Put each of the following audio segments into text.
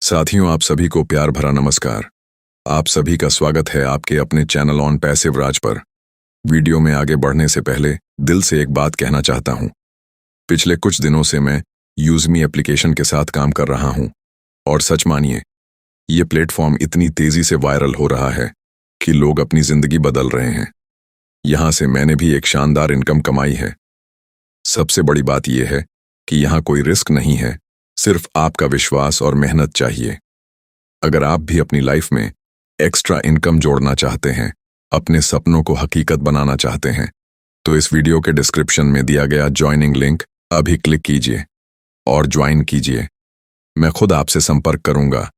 साथियों, आप सभी को प्यार भरा नमस्कार। आप सभी का स्वागत है आपके अपने चैनल ऑन पैसिव राज पर। वीडियो में आगे बढ़ने से पहले दिल से एक बात कहना चाहता हूं। पिछले कुछ दिनों से मैं यूज़मी एप्लीकेशन के साथ काम कर रहा हूं और सच मानिए, ये प्लेटफॉर्म इतनी तेजी से वायरल हो रहा है कि लोग अपनी जिंदगी बदल रहे हैं। यहां से मैंने भी एक शानदार इनकम कमाई है। सबसे बड़ी बात यह है कि यहाँ कोई रिस्क नहीं है, सिर्फ आपका विश्वास और मेहनत चाहिए। अगर आप भी अपनी लाइफ में एक्स्ट्रा इनकम जोड़ना चाहते हैं, अपने सपनों को हकीकत बनाना चाहते हैं, तो इस वीडियो के डिस्क्रिप्शन में दिया गया ज्वाइनिंग लिंक अभी क्लिक कीजिए और ज्वाइन कीजिए। मैं खुद आपसे संपर्क करूंगा।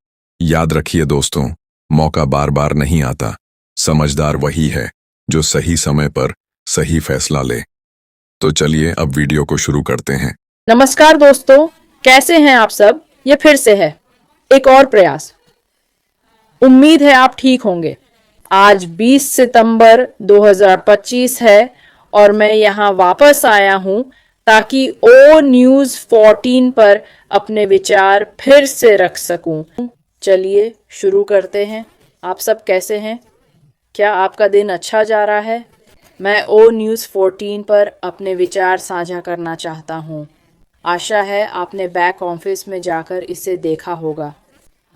याद रखिए दोस्तों, मौका बार बार नहीं आता। समझदार वही है जो सही समय पर सही फैसला ले। तो चलिए अब वीडियो को शुरू करते हैं। नमस्कार दोस्तों, कैसे हैं आप सब। ये फिर से है एक और प्रयास। उम्मीद है आप ठीक होंगे। आज 20 सितंबर 2025 है और मैं यहाँ वापस आया हूँ ताकि ओ न्यूज़ 14 पर अपने विचार फिर से रख सकूं। चलिए शुरू करते हैं। आप सब कैसे हैं? क्या आपका दिन अच्छा जा रहा है? मैं ओ न्यूज़ 14 पर अपने विचार साझा करना चाहता हूँ। आशा है आपने बैक ऑफिस में जाकर इसे देखा होगा।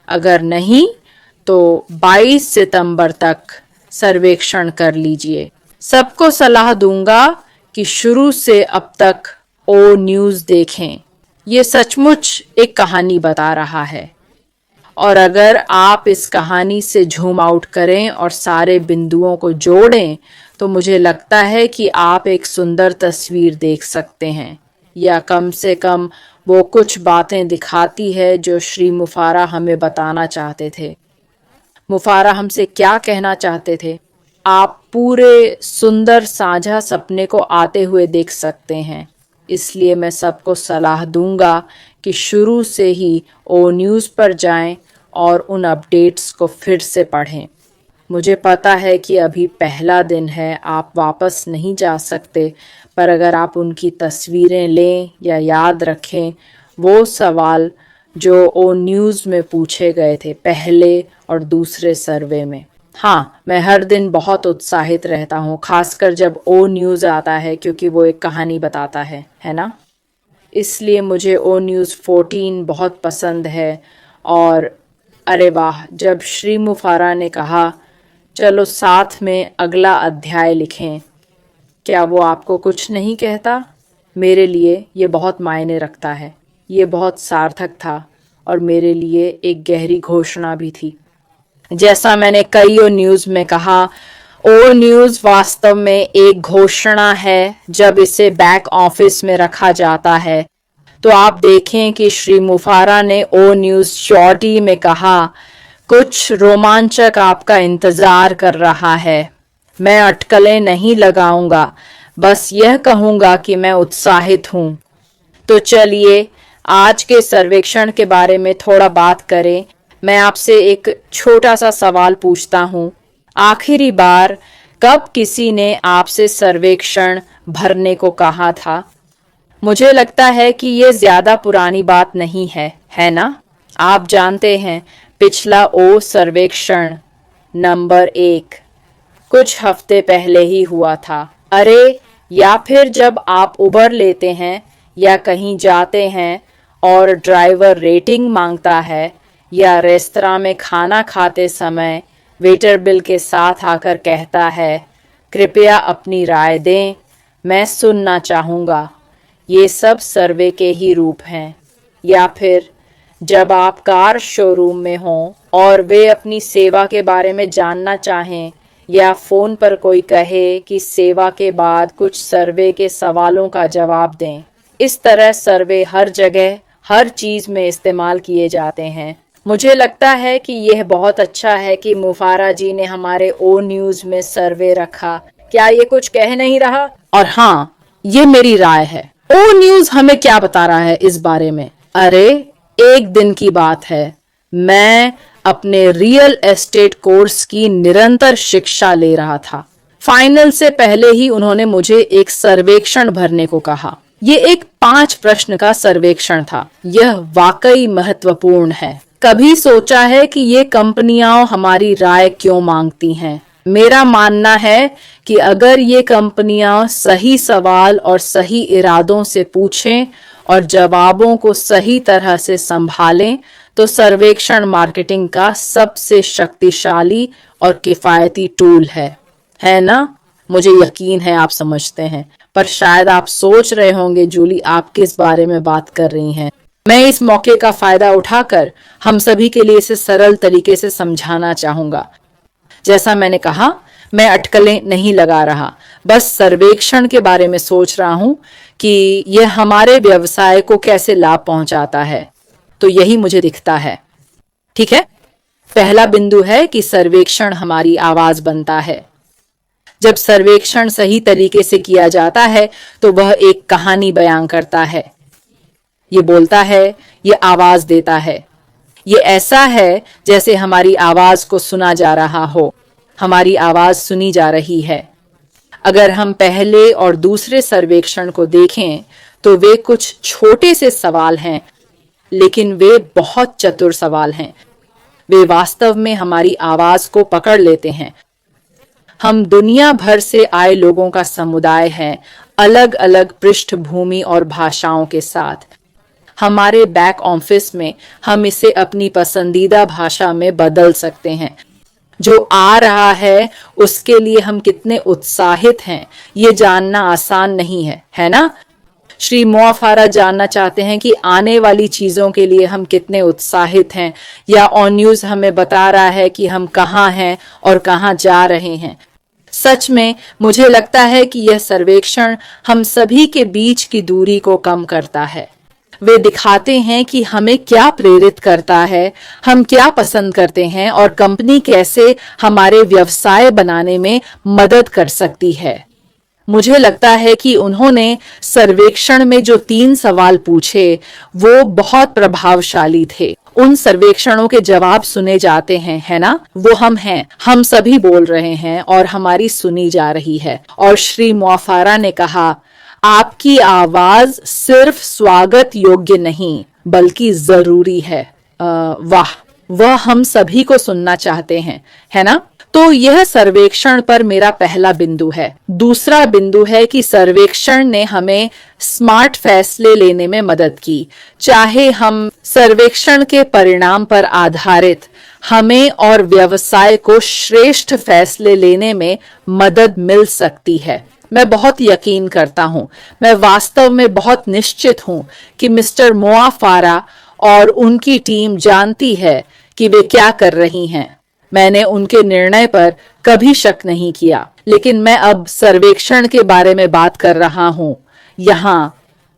अगर नहीं तो 22 सितंबर तक सर्वेक्षण कर लीजिए। सबको सलाह दूंगा कि शुरू से अब तक ओ न्यूज़ देखें। ये सचमुच एक कहानी बता रहा है और अगर आप इस कहानी से झूम आउट करें और सारे बिंदुओं को जोड़ें तो मुझे लगता है कि आप एक सुंदर तस्वीर देख सकते हैं, या कम से कम वो कुछ बातें दिखाती है जो श्री मुफारा हमें बताना चाहते थे। मुफारा हमसे क्या कहना चाहते थे, आप पूरे सुंदर साझा सपने को आते हुए देख सकते हैं। इसलिए मैं सबको सलाह दूंगा कि शुरू से ही ओ न्यूज़ पर जाएं और उन अपडेट्स को फिर से पढ़ें। मुझे पता है कि अभी पहला दिन है, आप वापस नहीं जा सकते, पर अगर आप उनकी तस्वीरें लें या याद रखें वो सवाल जो ओ न्यूज़ में पूछे गए थे पहले और दूसरे सर्वे में। हाँ, मैं हर दिन बहुत उत्साहित रहता हूँ, खासकर जब ओ न्यूज़ आता है, क्योंकि वो एक कहानी बताता है ना। इसलिए मुझे ओ न्यूज़ 14 बहुत पसंद है। और अरे वाह, जब श्री मुफारा ने कहा चलो साथ में अगला अध्याय लिखें, क्या वो आपको कुछ नहीं कहता? मेरे लिए ये बहुत मायने रखता है। ये बहुत सार्थक था और मेरे लिए एक गहरी घोषणा भी थी। जैसा मैंने कई ओ न्यूज़ में कहा, ओ न्यूज़ वास्तव में एक घोषणा है। जब इसे बैक ऑफिस में रखा जाता है तो आप देखें कि श्री मुफारा ने ओ न्यूज़ 14 में कहा, कुछ रोमांचक आपका इंतजार कर रहा है। मैं अटकलें नहीं लगाऊंगा, बस यह कहूंगा कि मैं उत्साहित हूं। तो चलिए आज के सर्वेक्षण के बारे में थोड़ा बात करें। मैं आपसे एक छोटा सा सवाल पूछता हूं। आखिरी बार कब किसी ने आपसे सर्वेक्षण भरने को कहा था? मुझे लगता है कि ये ज्यादा पुरानी बात नहीं है, है ना? आप जानते हैं, पिछला ओ सर्वेक्षण नंबर 1 कुछ हफ्ते पहले ही हुआ था। अरे, या फिर जब आप उबर लेते हैं या कहीं जाते हैं और ड्राइवर रेटिंग मांगता है, या रेस्तरां में खाना खाते समय वेटर बिल के साथ आकर कहता है, कृपया अपनी राय दें, मैं सुनना चाहूँगा। ये सब सर्वे के ही रूप हैं। या फिर जब आप कार शोरूम में हों और वे अपनी सेवा के बारे में जानना चाहें, या फ़ोन पर कोई कहे कि सेवा के बाद कुछ सर्वे के सवालों का जवाब दें। इस तरह सर्वे हर जगह हर चीज़ में इस्तेमाल किए जाते हैं। मुझे लगता है कि यह बहुत अच्छा है कि मुफारा जी ने हमारे ओ न्यूज़ में सर्वे रखा। क्या ये कुछ कह नहीं रहा? और हाँ, ये मेरी राय है। ओ न्यूज़ हमें क्या बता रहा है इस बारे में? अरे, एक दिन की बात है, मैं अपने रियल एस्टेट कोर्स की निरंतर शिक्षा ले रहा था। फाइनल से पहले ही उन्होंने मुझे एक सर्वेक्षण भरने को कहा। ये एक 5 प्रश्न का सर्वेक्षण था। यह वाकई महत्वपूर्ण है। कभी सोचा है कि ये कंपनियां हमारी राय क्यों मांगती हैं? मेरा मानना है कि अगर ये कंपनियां सही सवाल और सही इरादों से पूछें और जवाबों को सही तरह से संभालें तो सर्वेक्षण मार्केटिंग का सबसे शक्तिशाली और किफायती टूल है ना? मुझे यकीन है आप समझते हैं, पर शायद आप सोच रहे होंगे जूली आप किस बारे में बात कर रही हैं। मैं इस मौके का फायदा उठाकर हम सभी के लिए इसे सरल तरीके से समझाना चाहूंगा। जैसा मैंने कहा, मैं अटकलें नहीं लगा रहा, बस सर्वेक्षण के बारे में सोच रहा हूं कि यह हमारे व्यवसाय को कैसे लाभ पहुंचाता है। तो यही मुझे दिखता है। ठीक है, पहला बिंदु है कि सर्वेक्षण हमारी आवाज बनता है। जब सर्वेक्षण सही तरीके से किया जाता है तो वह एक कहानी बयां करता है। ये बोलता है, ये आवाज देता है। ये ऐसा है जैसे हमारी आवाज को सुना जा रहा हो। हमारी आवाज सुनी जा रही है। अगर हम पहले और दूसरे सर्वेक्षण को देखें तो वे कुछ छोटे से सवाल हैं, लेकिन वे बहुत चतुर सवाल हैं। वे वास्तव में हमारी आवाज को पकड़ लेते हैं। हम दुनिया भर से आए लोगों का समुदाय है, अलग अलग पृष्ठभूमि और भाषाओं के साथ। हमारे बैक ऑफिस में हम इसे अपनी पसंदीदा भाषा में बदल सकते हैं। जो आ रहा है उसके लिए हम कितने उत्साहित हैं ये जानना आसान नहीं है ना? श्री मोआ फारा जानना चाहते हैं कि आने वाली चीजों के लिए हम कितने उत्साहित हैं, या ऑन न्यूज हमें बता रहा है कि हम कहाँ हैं और कहाँ जा रहे हैं। सच में मुझे लगता है कि यह सर्वेक्षण हम सभी के बीच की दूरी को कम करता है। वे दिखाते हैं कि हमें क्या प्रेरित करता है, हम क्या पसंद करते हैं और कंपनी कैसे हमारे व्यवसाय बनाने में मदद कर सकती है। मुझे लगता है कि उन्होंने सर्वेक्षण में जो 3 सवाल पूछे वो बहुत प्रभावशाली थे। उन सर्वेक्षणों के जवाब सुने जाते हैं, है ना? वो हम हैं, हम सभी बोल रहे हैं और हमारी सुनी जा रही है। और श्री मोआ फारा ने कहा, आपकी आवाज सिर्फ स्वागत योग्य नहीं बल्कि जरूरी है। वाह, वह हम सभी को सुनना चाहते हैं, है ना? तो यह सर्वेक्षण पर मेरा पहला बिंदु है। दूसरा बिंदु है कि सर्वेक्षण ने हमें स्मार्ट फैसले लेने में मदद की। चाहे हम सर्वेक्षण के परिणाम पर आधारित हमें और व्यवसाय को श्रेष्ठ फैसले लेने में मदद मिल सकती है। मैं बहुत यकीन करता हूं, मैं वास्तव में बहुत निश्चित हूं कि मिस्टर मोआ फारा और उनकी टीम जानती है कि वे क्या कर रही हैं। मैंने उनके निर्णय पर कभी शक नहीं किया, लेकिन मैं अब सर्वेक्षण के बारे में बात कर रहा हूं यहां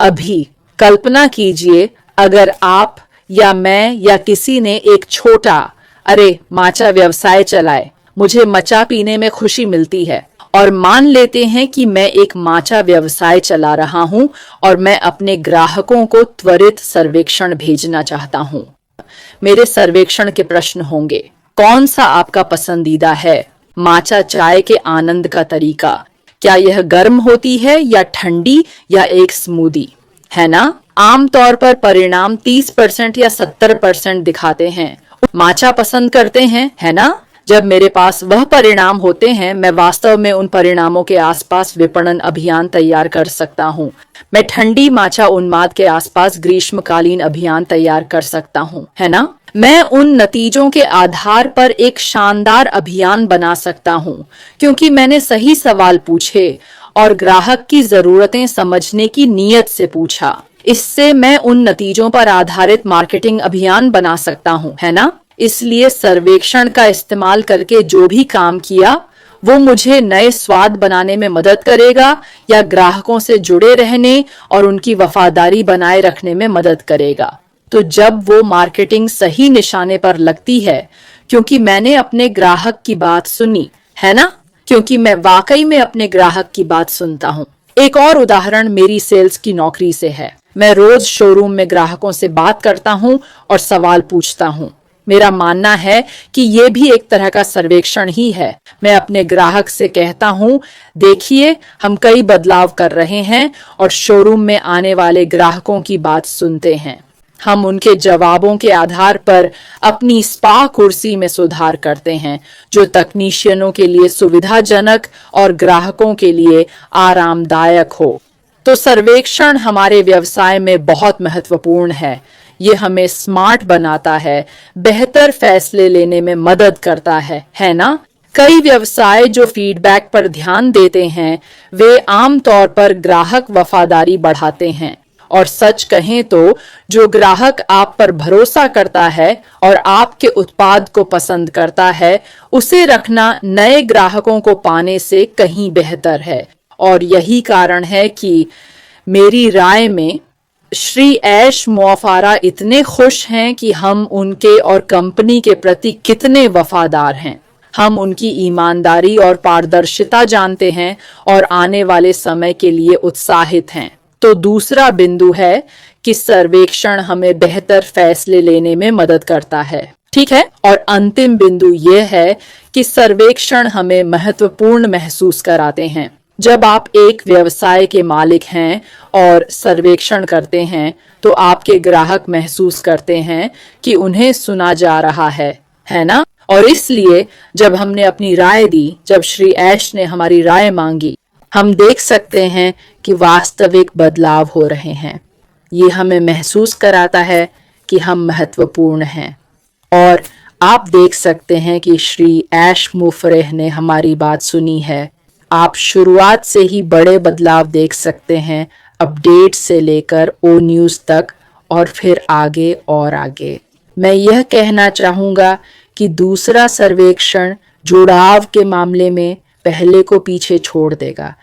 अभी। कल्पना कीजिए अगर आप या मैं या किसी ने एक छोटा माचा व्यवसाय चलाए। मुझे मचा पीने में खुशी मिलती है, और मान लेते हैं कि मैं एक माचा व्यवसाय चला रहा हूं और मैं अपने ग्राहकों को त्वरित सर्वेक्षण भेजना चाहता हूं। मेरे सर्वेक्षण के प्रश्न होंगे, कौन सा आपका पसंदीदा है? माचा चाय के आनंद का तरीका, क्या यह गर्म होती है या ठंडी या एक स्मूदी, है ना? आमतौर पर परिणाम 30% या 70% दिखाते हैं। माचा पसंद करते हैं, है ना? जब मेरे पास वह परिणाम होते हैं, मैं वास्तव में उन परिणामों के आसपास विपणन अभियान तैयार कर सकता हूँ। मैं ठंडी माचा उन्माद के आसपास ग्रीष्मकालीन अभियान तैयार कर सकता हूँ, है ना? मैं उन नतीजों के आधार पर एक शानदार अभियान बना सकता हूँ, क्योंकि मैंने सही सवाल पूछे और ग्राहक की जरूरतें समझने की नीयत से पूछा। इससे मैं उन नतीजों पर आधारित मार्केटिंग अभियान बना सकता हूँ, है ना? इसलिए सर्वेक्षण का इस्तेमाल करके जो भी काम किया वो मुझे नए स्वाद बनाने में मदद करेगा या ग्राहकों से जुड़े रहने और उनकी वफादारी बनाए रखने में मदद करेगा। तो जब वो मार्केटिंग सही निशाने पर लगती है, क्योंकि मैंने अपने ग्राहक की बात सुनी, है ना? क्योंकि मैं वाकई में अपने ग्राहक की बात सुनता हूँ। एक और उदाहरण मेरी सेल्स की नौकरी से है। मैं रोज शोरूम में ग्राहकों से बात करता हूँ और सवाल पूछता हूँ। मेरा मानना है कि ये भी एक तरह का सर्वेक्षण ही है। मैं अपने ग्राहक से कहता हूँ, देखिए हम कई बदलाव कर रहे हैं और शोरूम में आने वाले ग्राहकों की बात सुनते हैं। हम उनके जवाबों के आधार पर अपनी स्पा कुर्सी में सुधार करते हैं, जो तकनीशियनों के लिए सुविधाजनक और ग्राहकों के लिए आरामदायक हो। तो सर्वेक्षण हमारे व्यवसाय में बहुत महत्वपूर्ण है। ये हमें स्मार्ट बनाता है, बेहतर फैसले लेने में मदद करता है ना? कई व्यवसाय जो फीडबैक पर ध्यान देते हैं, वे आमतौर पर ग्राहक वफादारी बढ़ाते हैं। और सच कहें तो जो ग्राहक आप पर भरोसा करता है और आपके उत्पाद को पसंद करता है, उसे रखना नए ग्राहकों को पाने से कहीं बेहतर है। और यही कारण है कि मेरी राय में श्री ऐश मोआफारा इतने खुश हैं कि हम उनके और कंपनी के प्रति कितने वफादार हैं। हम उनकी ईमानदारी और पारदर्शिता जानते हैं और आने वाले समय के लिए उत्साहित हैं। तो दूसरा बिंदु है कि सर्वेक्षण हमें बेहतर फैसले लेने में मदद करता है, ठीक है। और अंतिम बिंदु यह है कि सर्वेक्षण हमें महत्वपूर्ण महसूस कराते हैं। जब आप एक व्यवसाय के मालिक हैं और सर्वेक्षण करते हैं, तो आपके ग्राहक महसूस करते हैं कि उन्हें सुना जा रहा है ना? और इसलिए जब हमने अपनी राय दी, जब श्री ऐश ने हमारी राय मांगी, हम देख सकते हैं कि वास्तविक बदलाव हो रहे हैं। ये हमें महसूस कराता है कि हम महत्वपूर्ण हैं। और आप देख सकते हैं कि श्री ऐश मुफरेह ने हमारी बात सुनी है। आप शुरुआत से ही बड़े बदलाव देख सकते हैं, अपडेट से लेकर ओ न्यूज़ तक और फिर आगे और आगे। मैं यह कहना चाहूँगा कि दूसरा सर्वेक्षण जुड़ाव के मामले में पहले को पीछे छोड़ देगा।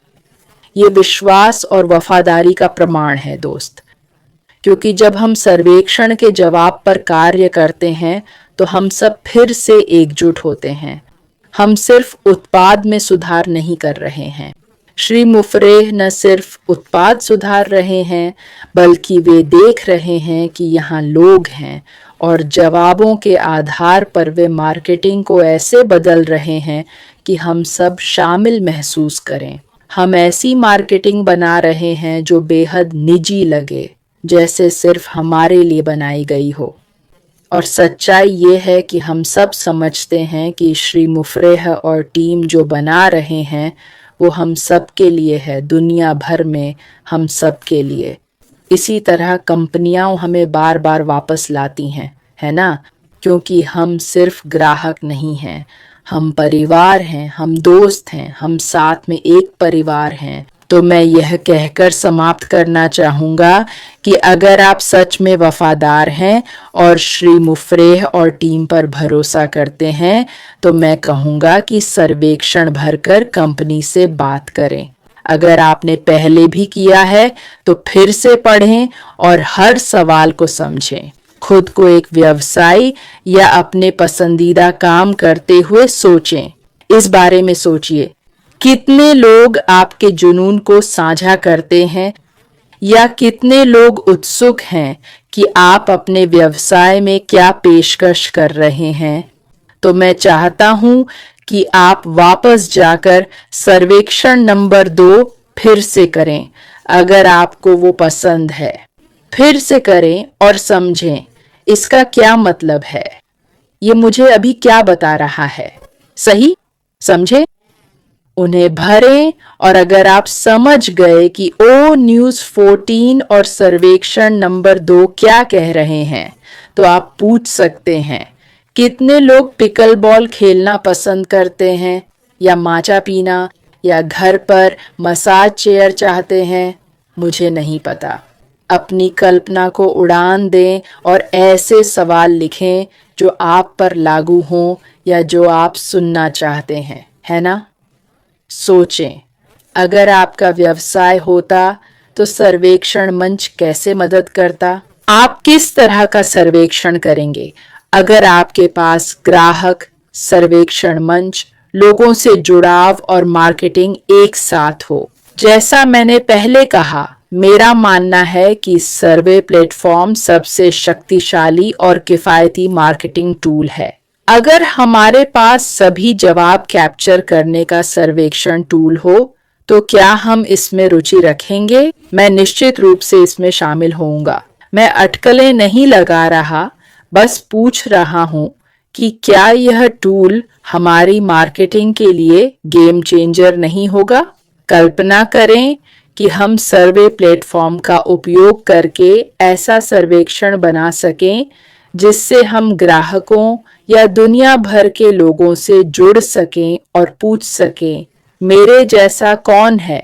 ये विश्वास और वफादारी का प्रमाण है दोस्त, क्योंकि जब हम सर्वेक्षण के जवाब पर कार्य करते हैं तो हम सब फिर से एकजुट होते हैं। हम सिर्फ उत्पाद में सुधार नहीं कर रहे हैं। श्री मुफरेह न सिर्फ उत्पाद सुधार रहे हैं, बल्कि वे देख रहे हैं कि यहाँ लोग हैं और जवाबों के आधार पर वे मार्केटिंग को ऐसे बदल रहे हैं कि हम सब शामिल महसूस करें। हम ऐसी मार्केटिंग बना रहे हैं जो बेहद निजी लगे, जैसे सिर्फ हमारे लिए बनाई गई हो। और सच्चाई ये है कि हम सब समझते हैं कि श्री मुफरेह और टीम जो बना रहे हैं वो हम सब के लिए है, दुनिया भर में हम सब के लिए। इसी तरह कंपनियां हमें बार बार वापस लाती हैं, है ना? क्योंकि हम सिर्फ ग्राहक नहीं हैं, हम परिवार हैं, हम दोस्त हैं, हम साथ में एक परिवार हैं। तो मैं यह कहकर समाप्त करना चाहूँगा कि अगर आप सच में वफादार हैं और श्री मुफरेह और टीम पर भरोसा करते हैं, तो मैं कहूँगा कि सर्वेक्षण भरकर कंपनी से बात करें। अगर आपने पहले भी किया है तो फिर से पढ़ें और हर सवाल को समझें। खुद को एक व्यवसायी या अपने पसंदीदा काम करते हुए सोचें। इस बारे में सोचिए, कितने लोग आपके जुनून को साझा करते हैं या कितने लोग उत्सुक हैं कि आप अपने व्यवसाय में क्या पेशकश कर रहे हैं। तो मैं चाहता हूं कि आप वापस जाकर सर्वेक्षण नंबर 2 फिर से करें। अगर आपको वो पसंद है, फिर से करें और समझें इसका क्या मतलब है, ये मुझे अभी क्या बता रहा है। सही समझे? उन्हें भरें और अगर आप समझ गए कि ओ न्यूज़ 14 और सर्वेक्षण नंबर 2 क्या कह रहे हैं, तो आप पूछ सकते हैं कितने लोग पिकल बॉल खेलना पसंद करते हैं, या माचा पीना, या घर पर मसाज चेयर चाहते हैं। मुझे नहीं पता। अपनी कल्पना को उड़ान दें और ऐसे सवाल लिखें जो आप पर लागू हों या जो आप सुनना चाहते हैं, है ना? सोचें, अगर आपका व्यवसाय होता तो सर्वेक्षण मंच कैसे मदद करता? आप किस तरह का सर्वेक्षण करेंगे? अगर आपके पास ग्राहक, सर्वेक्षण मंच, लोगों से जुड़ाव और मार्केटिंग एक साथ हो। जैसा मैंने पहले कहा, मेरा मानना है कि सर्वे प्लेटफॉर्म सबसे शक्तिशाली और किफायती मार्केटिंग टूल है। अगर हमारे पास सभी जवाब कैप्चर करने का सर्वेक्षण टूल हो, तो क्या हम इसमें रुचि रखेंगे? मैं निश्चित रूप से इसमें शामिल होऊंगा। मैं अटकलें नहीं लगा रहा, बस पूछ रहा हूं कि क्या यह टूल हमारी मार्केटिंग के लिए गेम चेंजर नहीं होगा। कल्पना करें कि हम सर्वे प्लेटफॉर्म का उपयोग करके ऐसा सर्वेक्षण बना सकें जिससे हम ग्राहकों या दुनिया भर के लोगों से जुड़ सकें और पूछ सकें, मेरे जैसा कौन है,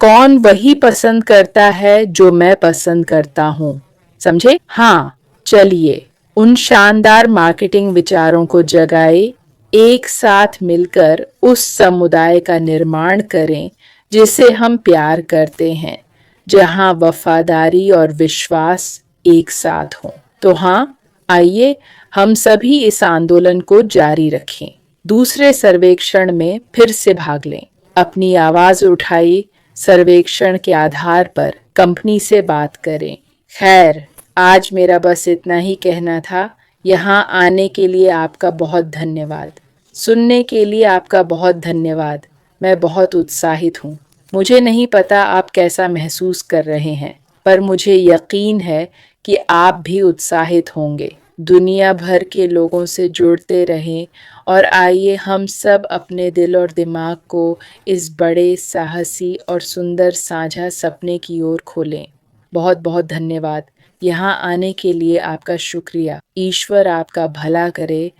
कौन वही पसंद करता है जो मैं पसंद करता हूँ। समझे? हाँ, चलिए उन शानदार मार्केटिंग विचारों को जगाए, एक साथ मिलकर उस समुदाय का निर्माण करें जिसे हम प्यार करते हैं, जहां वफादारी और विश्वास एक साथ हों। तो हाँ, आइए हम सभी इस आंदोलन को जारी रखें, दूसरे सर्वेक्षण में फिर से भाग लें, अपनी आवाज उठाई, सर्वेक्षण के आधार पर कंपनी से बात करें। खैर, आज मेरा बस इतना ही कहना था। यहाँ आने के लिए आपका बहुत धन्यवाद, सुनने के लिए आपका बहुत धन्यवाद। मैं बहुत उत्साहित हूँ। मुझे नहीं पता आप कैसा महसूस कर रहे हैं, पर मुझे यकीन है कि आप भी उत्साहित होंगे। दुनिया भर के लोगों से जुड़ते रहें और आइए हम सब अपने दिल और दिमाग को इस बड़े साहसी और सुंदर साझा सपने की ओर खोलें। बहुत बहुत धन्यवाद। यहाँ आने के लिए आपका शुक्रिया। ईश्वर आपका भला करे